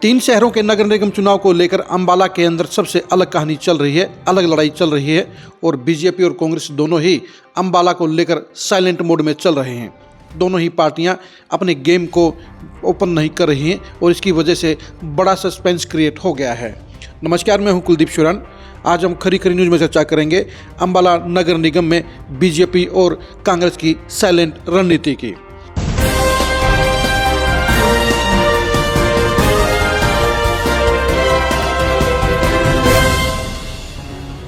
तीन शहरों के नगर निगम चुनाव को लेकर अंबाला के अंदर सबसे अलग कहानी चल रही है, अलग लड़ाई चल रही है और बीजेपी और कांग्रेस दोनों ही अंबाला को लेकर साइलेंट मोड में चल रहे हैं। दोनों ही पार्टियां अपने गेम को ओपन नहीं कर रही हैं और इसकी वजह से बड़ा सस्पेंस क्रिएट हो गया है। नमस्कार, मैं हूं कुलदीप शुरान। आज हम खरी खरी न्यूज़ में चर्चा करेंगे अंबाला नगर निगम में बीजेपी और कांग्रेस की साइलेंट रणनीति की।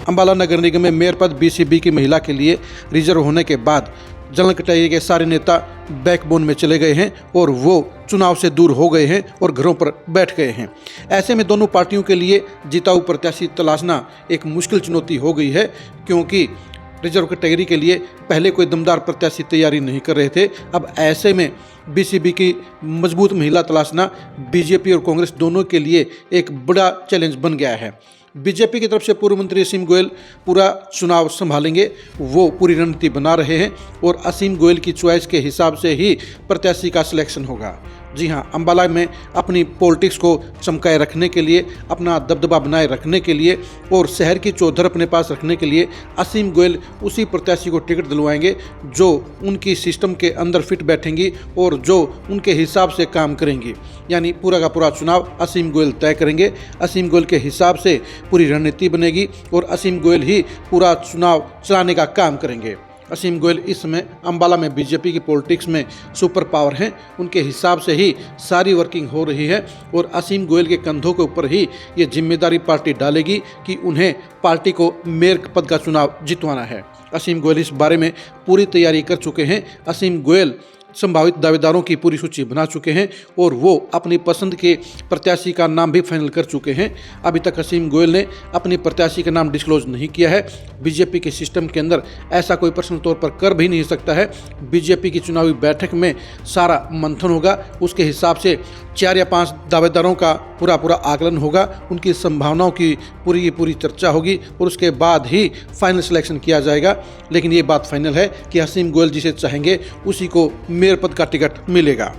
अंबाला नगर निगम में मेयर पद बीसीबी की महिला के लिए रिजर्व होने के बाद जनरल कैटेगरी के सारे नेता बैकबोन में चले गए हैं और वो चुनाव से दूर हो गए हैं और घरों पर बैठ गए हैं। ऐसे में दोनों पार्टियों के लिए जिताऊ प्रत्याशी तलाशना एक मुश्किल चुनौती हो गई है, क्योंकि रिजर्व कैटेगरी के लिए पहले कोई दमदार प्रत्याशी तैयारी नहीं कर रहे थे। अब ऐसे में बीसीबी की मजबूत महिला तलाशना बीजेपी और कांग्रेस दोनों के लिए एक बड़ा चैलेंज बन गया है। बीजेपी की तरफ से पूर्व मंत्री असीम गोयल पूरा चुनाव संभालेंगे, वो पूरी रणनीति बना रहे हैं और असीम गोयल की चॉइस के हिसाब से ही प्रत्याशी का सिलेक्शन होगा। जी हाँ, अंबाला में अपनी पॉलिटिक्स को चमकाए रखने के लिए, अपना दबदबा बनाए रखने के लिए और शहर की चौधर अपने पास रखने के लिए असीम गोयल उसी प्रत्याशी को टिकट दिलवाएंगे जो उनकी सिस्टम के अंदर फिट बैठेंगी और जो उनके हिसाब से काम करेंगी। यानी पूरा का पूरा चुनाव असीम गोयल तय करेंगे। असीम गोयल के हिसाब से पूरी रणनीति बनेगी और असीम गोयल ही पूरा चुनाव चलाने का काम करेंगे। असीम गोयल इस समय अंबाला में बीजेपी की पॉलिटिक्स में सुपर पावर हैं। उनके हिसाब से ही सारी वर्किंग हो रही है और असीम गोयल के कंधों के ऊपर ही ये जिम्मेदारी पार्टी डालेगी कि उन्हें पार्टी को मेयर पद का चुनाव जितवाना है। असीम गोयल इस बारे में पूरी तैयारी कर चुके हैं। असीम गोयल संभावित दावेदारों की पूरी सूची बना चुके हैं और वो अपनी पसंद के प्रत्याशी का नाम भी फाइनल कर चुके हैं। अभी तक असीम गोयल ने अपने प्रत्याशी का नाम डिस्क्लोज नहीं किया है। बीजेपी के सिस्टम के अंदर ऐसा कोई पर्सनल तौर पर कर भी नहीं सकता है। बीजेपी की चुनावी बैठक में सारा मंथन होगा, उसके हिसाब से 4 या 5 दावेदारों का पूरा आकलन होगा, उनकी संभावनाओं की पूरी चर्चा होगी और उसके बाद ही फाइनल सिलेक्शन किया जाएगा। लेकिन ये बात फाइनल है कि असीम गोयल जिसे चाहेंगे उसी को मेयर पद का टिकट मिलेगा।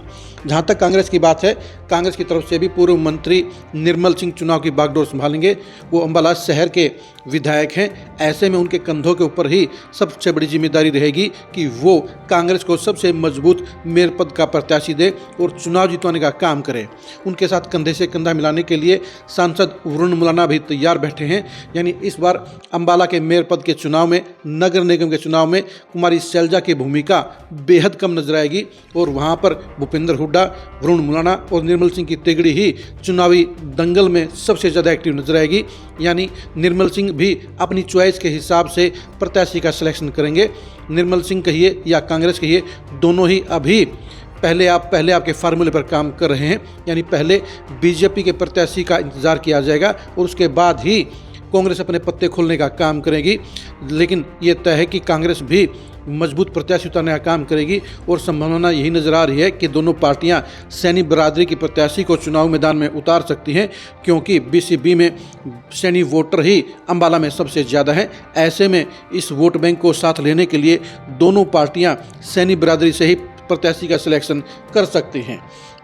जहां तक कांग्रेस की बात है, कांग्रेस की तरफ से भी पूर्व मंत्री निर्मल सिंह चुनाव की बागडोर संभालेंगे। वो अंबाला शहर के विधायक हैं। ऐसे में उनके कंधों के ऊपर ही सबसे बड़ी जिम्मेदारी रहेगी कि वो कांग्रेस को सबसे मजबूत मेयर पद का प्रत्याशी दे और चुनाव जितवाने का काम करे। उनके साथ कंधे से कंधा मिलाने के लिए सांसद वरुण मुलाना भी तैयार बैठे हैं। यानी इस बार अंबाला के मेयर पद के चुनाव में, नगर निगम के चुनाव में कुमारी शैलजा की भूमिका बेहद कम नजर आएगी और वहाँ पर भूपेंद्र हुड्डा, वरुण मुलाना और निर्मल सिंह की तिगड़ी ही चुनावी दंगल में सबसे ज़्यादा एक्टिव नजर आएगी। यानी निर्मल सिंह भी अपनी चॉइस के हिसाब से प्रत्याशी का सिलेक्शन करेंगे। निर्मल सिंह कहिए या कांग्रेस कहिए, दोनों ही अभी पहले आपके फार्मूले पर काम कर रहे हैं। यानी पहले बीजेपी के प्रत्याशी का इंतजार किया जाएगा और उसके बाद ही कांग्रेस अपने पत्ते खोलने का काम करेगी। लेकिन ये तय है कि कांग्रेस भी मजबूत प्रत्याशी उतारने का काम करेगी और संभावना यही नज़र आ रही है कि दोनों पार्टियां सैनी बरादरी की प्रत्याशी को चुनाव मैदान में उतार सकती हैं, क्योंकि बीसीबी में सैनी वोटर ही अंबाला में सबसे ज़्यादा हैं। ऐसे में इस वोट बैंक को साथ लेने के लिए दोनों पार्टियां सैनी बरादरी से ही प्रत्याशी का सिलेक्शन कर सकती हैं।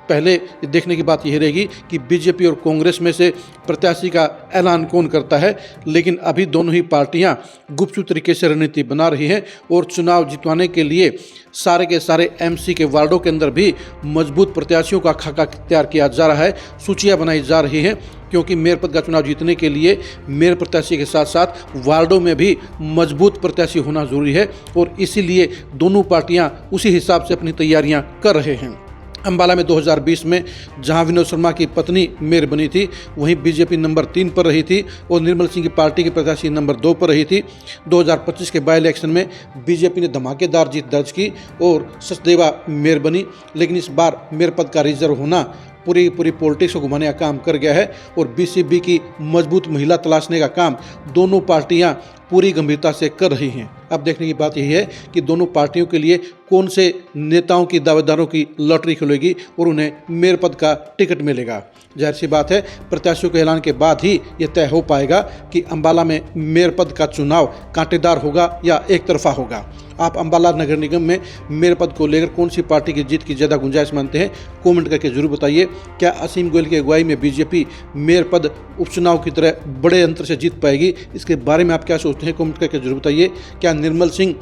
पहले देखने की बात यही रहेगी कि बीजेपी और कांग्रेस में से प्रत्याशी का ऐलान कौन करता है। लेकिन अभी दोनों ही पार्टियां गुपचुप तरीके से रणनीति बना रही हैं और चुनाव जितवाने के लिए सारे के सारे एमसी के वार्डों के अंदर भी मजबूत प्रत्याशियों का खाका तैयार किया जा रहा है, सूचियां बनाई जा रही हैं। क्योंकि मेयर पद का चुनाव जीतने के लिए मेयर प्रत्याशी के साथ साथ वार्डों में भी मजबूत प्रत्याशी होना जरूरी है और इसीलिए दोनों पार्टियां उसी हिसाब से अपनी तैयारियां कर रहे हैं। अंबाला में 2020 में जहां विनोद शर्मा की पत्नी मेयर बनी थी, वहीं बीजेपी नंबर 3 पर रही थी और निर्मल सिंह की पार्टी की प्रत्याशी नंबर 2 पर रही थी। 2025 के बाई इलेक्शन में बीजेपी ने धमाकेदार जीत दर्ज की और सचदेवा मेयर बनी। लेकिन इस बार मेयर पद का रिजर्व होना पूरी पॉलिटिक्स को घुमाने का काम कर गया है और बीसीबी की मजबूत महिला तलाशने का काम दोनों पार्टियां पूरी गंभीरता से कर रही हैं। अब देखने की बात यही है कि दोनों पार्टियों के लिए कौन से नेताओं की, दावेदारों की लॉटरी खुलेगी और उन्हें मेयर पद का टिकट मिलेगा। जाहिर सी बात है, प्रत्याशियों के ऐलान के बाद ही ये तय हो पाएगा कि अंबाला में मेयर पद का चुनाव कांटेदार होगा या एक तरफा होगा। आप अम्बाला नगर निगम में मेयर पद को लेकर कौन सी पार्टी की जीत की ज़्यादा गुंजाइश मानते हैं, कमेंट करके जरूर बताइए। क्या असीम गोयल की अगुवाई में बीजेपी मेयर पद उपचुनाव की तरह बड़े अंतर से जीत पाएगी? इसके बारे में आप क्या सोचते हैं, कमेंट करके जरूर बताइए। क्या निर्मल सिंह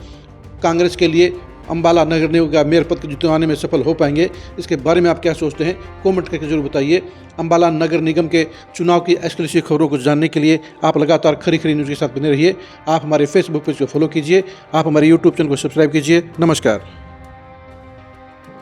कांग्रेस के लिए अम्बाला नगर निगम का मेयर पद जितवाने में सफल हो पाएंगे? इसके बारे में आप क्या सोचते हैं, कमेंट करके जरूर बताइए। अम्बाला नगर निगम के चुनाव की एक्सक्लूसिव खबरों को जानने के लिए आप लगातार खरी खरी न्यूज़ के साथ बने रहिए। आप हमारे फेसबुक पेज को फॉलो कीजिए, आप हमारे यूट्यूब चैनल को सब्सक्राइब कीजिए। नमस्कार।